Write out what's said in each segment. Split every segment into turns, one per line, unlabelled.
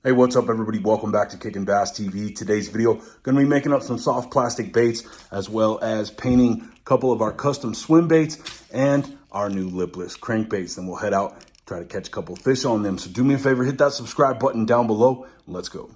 Hey, what's up everybody? Welcome back to Kickin Bass TV. Today's video, gonna be making up some soft plastic baits as well as painting a couple of our custom swim baits and our new lipless crankbaits. Then we'll head out, try to catch a couple of fish on them. So do me a favor, hit that subscribe button down below. Let's go.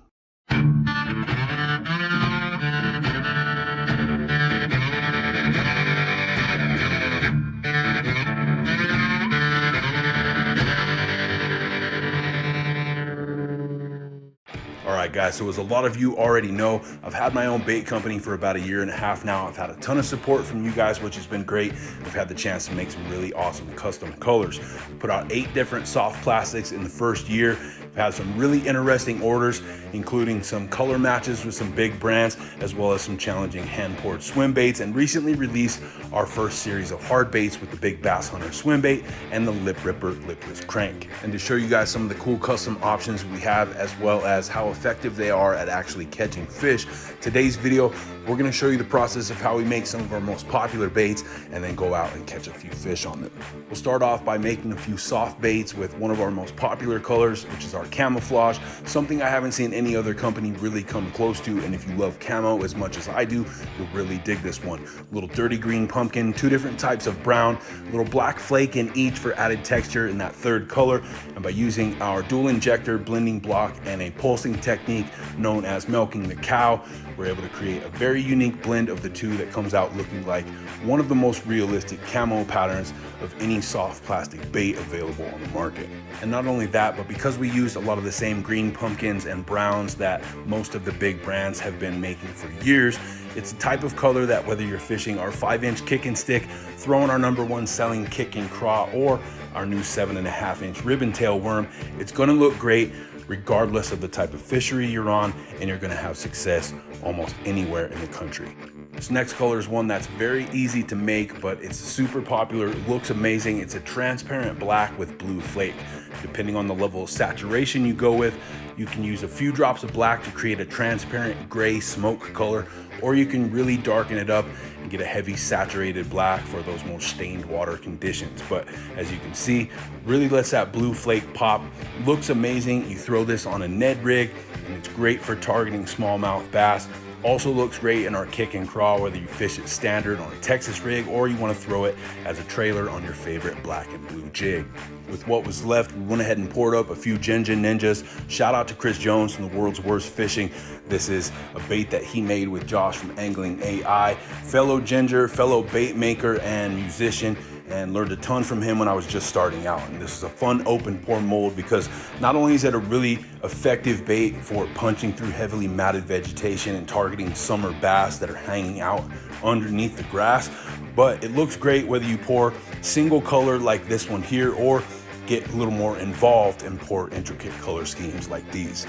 All right, guys, so as a lot of you already know, I've had my own bait company for about a year and a half now. I've had a ton of support from you guys, which has been great. I've had the chance to make some really awesome custom colors. Put out 8 different soft plastics in the first year. I've had some really interesting orders, including some color matches with some big brands, as well as some challenging hand-poured swim baits, and recently released our first series of hard baits with the Big Bass Hunter swim bait and the Lip Ripper Lipless Crank. And to show you guys some of the cool custom options we have, as well as how effective they are at actually catching fish, today's video, we're gonna show you the process of how we make some of our most popular baits and then go out and catch a few fish on them. We'll start off by making a few soft baits with one of our most popular colors, which is our camouflage, something I haven't seen any other company really come close to. And if you love camo as much as I do, you'll really dig this one. A little dirty green pumpkin, 2 different types of brown, a little black flake in each for added texture in that 3rd color. And by using our dual injector blending block and a pulsing technique known as milking the cow, we're able to create a very unique blend of the two that comes out looking like one of the most realistic camo patterns of any soft plastic bait available on the market. And not only that, but because we used a lot of the same green pumpkins and browns that most of the big brands have been making for years, it's a type of color that whether you're fishing our 5-inch Kickin stick, throwing our #1 selling Kickin craw, or our new 7.5-inch ribbon tail worm, it's gonna look great regardless of the type of fishery you're on, and you're gonna have success almost anywhere in the country. This next color is one that's very easy to make, but it's super popular. It looks amazing. It's a transparent black with blue flake. Depending on the level of saturation you go with, you can use a few drops of black to create a transparent gray smoke color, or you can really darken it up and get a heavy saturated black for those more stained water conditions. But as you can see, really lets that blue flake pop. Looks amazing. You throw this on a Ned rig and it's great for targeting smallmouth bass. Also looks great in our Kickin craw, whether you fish it standard on a Texas rig or you want to throw it as a trailer on your favorite black and blue jig. With what was left, we went ahead and poured up a few Ginger Ninjas. Shout out to Chris Jones from The World's Worst Fishing. This is a bait that he made with Josh from Angling AI, fellow ginger, fellow bait maker and musician, and learned a ton from him when I was just starting out. And this is a fun open pour mold because not only is it a really effective bait for punching through heavily matted vegetation and targeting summer bass that are hanging out underneath the grass, but it looks great whether you pour single color like this one here or get a little more involved and pour intricate color schemes like these.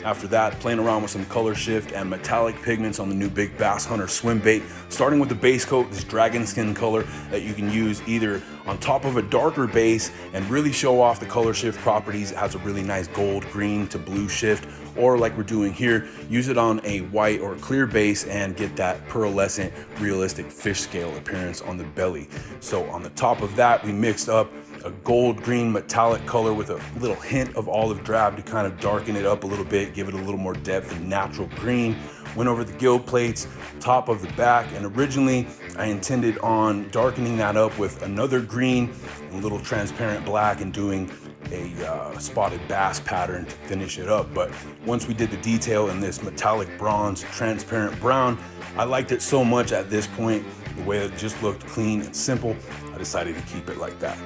After that, playing around with some color shift and metallic pigments on the new Big Bass Hunter swim bait, starting with the base coat, this dragon skin color that you can use either on top of a darker base and really show off the color shift properties. It has a really nice gold, green to blue shift, or like we're doing here, use it on a white or clear base and get that pearlescent, realistic fish scale appearance on the belly. So on the top of that, we mixed up a gold green metallic color with a little hint of olive drab to kind of darken it up a little bit, give it a little more depth and natural green. Went over the gill plates, top of the back, and originally I intended on darkening that up with another green, a little transparent black, and doing a spotted bass pattern to finish it up. But once we did the detail in this metallic bronze, transparent brown, I liked it so much at this point, the way it just looked clean and simple, I decided to keep it like that.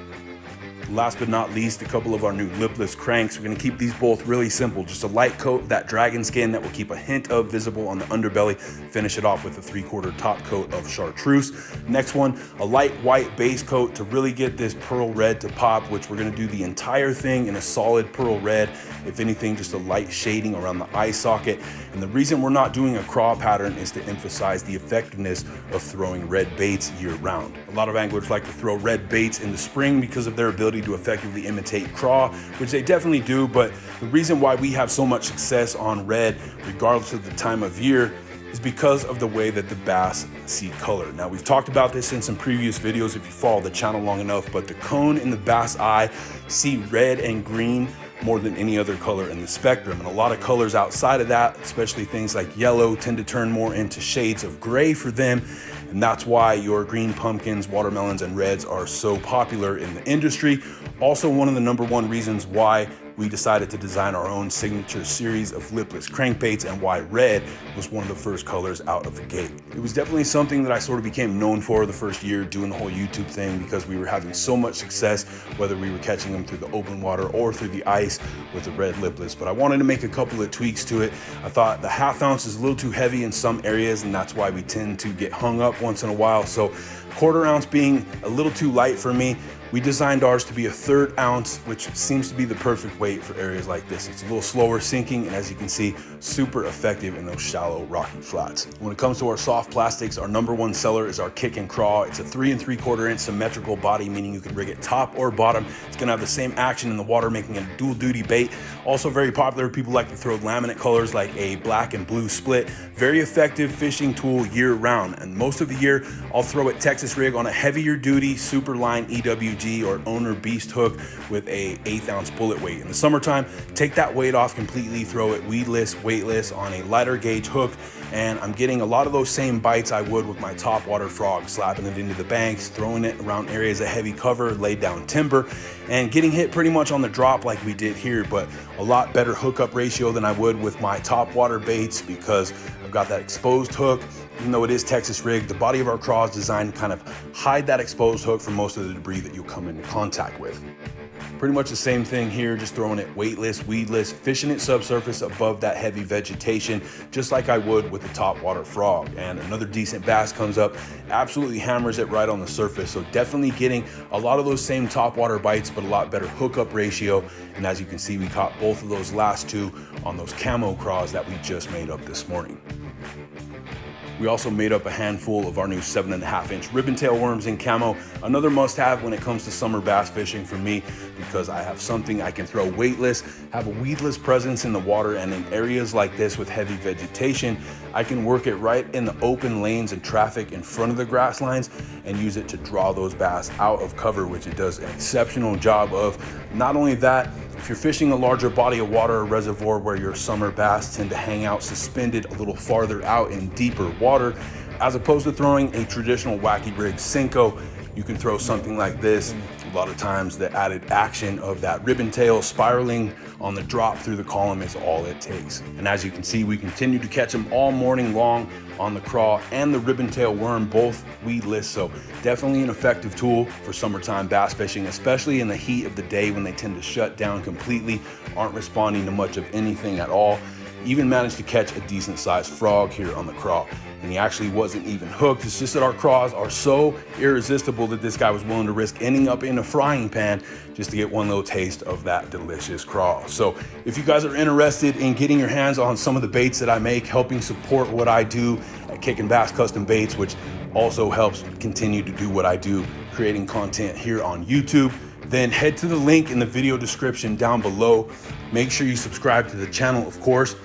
Last but not least, a couple of our new lipless cranks. We're gonna keep these both really simple. Just a light coat of that dragon skin that will keep a hint of visible on the underbelly. Finish it off with a 3/4 top coat of chartreuse. Next one, a light white base coat to really get this pearl red to pop, which we're gonna do the entire thing in a solid pearl red. If anything, just a light shading around the eye socket. And the reason we're not doing a craw pattern is to emphasize the effectiveness of throwing red baits year round. A lot of anglers like to throw red baits in the spring because of their ability to effectively imitate craw, which they definitely do, but the reason why we have so much success on red, regardless of the time of year, is because of the way that the bass see color. Now, we've talked about this in some previous videos if you follow the channel long enough, but the cone in the bass eye see red and green more than any other color in the spectrum. And a lot of colors outside of that, especially things like yellow, tend to turn more into shades of gray for them. And that's why your green pumpkins, watermelons, and reds are so popular in the industry. Also, one of the #1 reasons why we decided to design our own signature series of lipless crankbaits and why red was one of the first colors out of the gate. It was definitely something that I sort of became known for the first year doing the whole YouTube thing, because we were having so much success, whether we were catching them through the open water or through the ice with the red lipless. But I wanted to make a couple of tweaks to it. I thought the 1/2 ounce is a little too heavy in some areas, and that's why we tend to get hung up once in a while. So 1/4 ounce being a little too light for me, we designed ours to be a 1/3 ounce, which seems to be the perfect weight for areas like this. It's a little slower sinking, and as you can see, super effective in those shallow, rocky flats. When it comes to our soft plastics, our #1 seller is our Kickin craw. It's a 3 3/4 inch symmetrical body, meaning you can rig it top or bottom. It's gonna have the same action in the water, making it a dual duty bait. Also very popular, people like to throw laminate colors like a black and blue split. Very effective fishing tool year round. And most of the year, I'll throw it Texas rig on a heavier duty super line EWG or owner beast hook with a 1/8 ounce bullet weight. In the summertime, take that weight off completely, throw it weedless, weightless on a lighter gauge hook, and I'm getting a lot of those same bites I would with my topwater frog, slapping it into the banks, throwing it around areas of heavy cover, laid down timber, and getting hit pretty much on the drop like we did here, but a lot better hookup ratio than I would with my topwater baits, because I've got that exposed hook. Even though it is Texas rig, the body of our craw is designed to kind of hide that exposed hook from most of the debris that you'll come into contact with. Pretty much the same thing here, just throwing it weightless, weedless, fishing it subsurface above that heavy vegetation, just like I would with the topwater frog. And another decent bass comes up, absolutely hammers it right on the surface. So definitely getting a lot of those same topwater bites, but a lot better hookup ratio. And as you can see, we caught both of those last two on those camo craws that we just made up this morning. We also made up a handful of our new 7.5 inch ribbon tail worms in camo. Another must have when it comes to summer bass fishing for me, because I have something I can throw weightless, have a weedless presence in the water, and in areas like this with heavy vegetation, I can work it right in the open lanes and traffic in front of the grass lines and use it to draw those bass out of cover, which it does an exceptional job of. Not only that, if you're fishing a larger body of water or reservoir where your summer bass tend to hang out suspended a little farther out in deeper water, as opposed to throwing a traditional wacky rig Senko, you can throw something like this. A lot of times the added action of that ribbon tail spiraling on the drop through the column is all it takes. And as you can see, we continue to catch them all morning long on the craw and the ribbon tail worm, both weedless. So definitely an effective tool for summertime bass fishing, especially in the heat of the day when they tend to shut down completely, aren't responding to much of anything at all. Even managed to catch a decent sized frog here on the craw, and he actually wasn't even hooked. It's just that our craws are so irresistible that this guy was willing to risk ending up in a frying pan just to get one little taste of that delicious craw. So if you guys are interested in getting your hands on some of the baits that I make, helping support what I do at Kickin Bass Custom Baits, which also helps continue to do what I do, creating content here on YouTube, then head to the link in the video description down below. Make sure you subscribe to the channel, of course.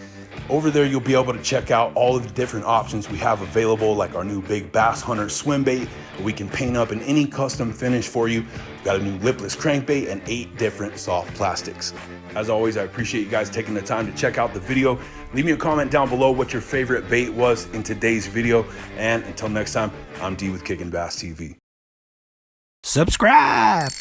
Over there, you'll be able to check out all of the different options we have available, like our new Big Bass Hunter swim bait that we can paint up in any custom finish for you. We've got a new lipless crankbait and 8 different soft plastics. As always, I appreciate you guys taking the time to check out the video. Leave me a comment down below what your favorite bait was in today's video. And until next time, I'm D with Kickin Bass TV.
Subscribe!